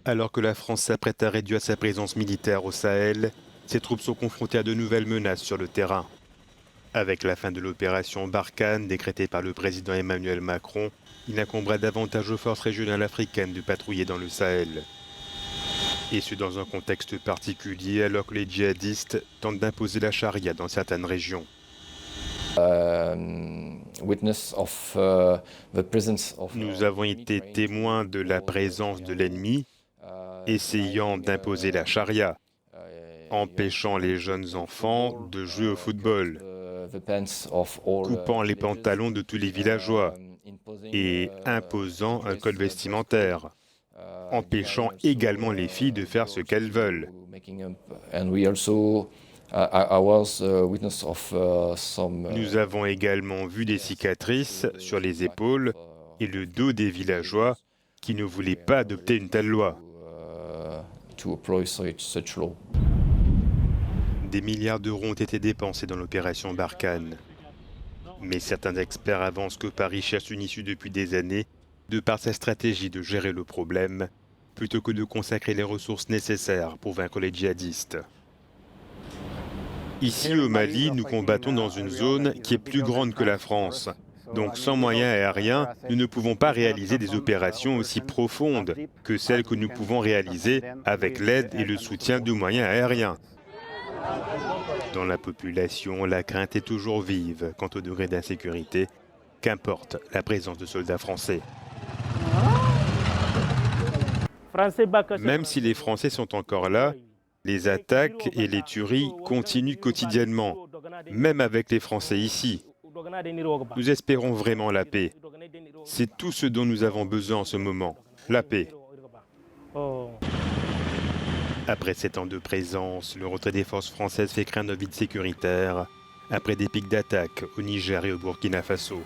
Alors que la France s'apprête à réduire sa présence militaire au Sahel, ses troupes sont confrontées à de nouvelles menaces sur le terrain. Avec la fin de l'opération Barkhane décrétée par le président Emmanuel Macron, il incombera davantage aux forces régionales africaines de patrouiller dans le Sahel. Et ce dans un contexte particulier alors que les djihadistes tentent d'imposer la charia dans certaines régions. Nous avons été témoins de la présence de l'ennemi essayant d'imposer la charia, empêchant les jeunes enfants de jouer au football, coupant les pantalons de tous les villageois et imposant un code vestimentaire, empêchant également les filles de faire ce qu'elles veulent. Nous avons également vu des cicatrices sur les épaules et le dos des villageois qui ne voulaient pas adopter une telle loi. Des milliards d'euros ont été dépensés dans l'opération Barkhane. Mais certains experts avancent que Paris cherche une issue depuis des années de par sa stratégie de gérer le problème, plutôt que de consacrer les ressources nécessaires pour vaincre les djihadistes. Ici au Mali, nous combattons dans une zone qui est plus grande que la France. Donc sans moyens aériens, nous ne pouvons pas réaliser des opérations aussi profondes que celles que nous pouvons réaliser avec l'aide et le soutien de moyens aériens. Dans la population, la crainte est toujours vive quant au degré d'insécurité, qu'importe la présence de soldats français. Même si les Français sont encore là, les attaques et les tueries continuent quotidiennement, même avec les Français ici. Nous espérons vraiment la paix. C'est tout ce dont nous avons besoin en ce moment, la paix. Après 7 ans de présence, le retrait des forces françaises fait craindre un vide sécuritaire, après des pics d'attaque au Niger et au Burkina Faso.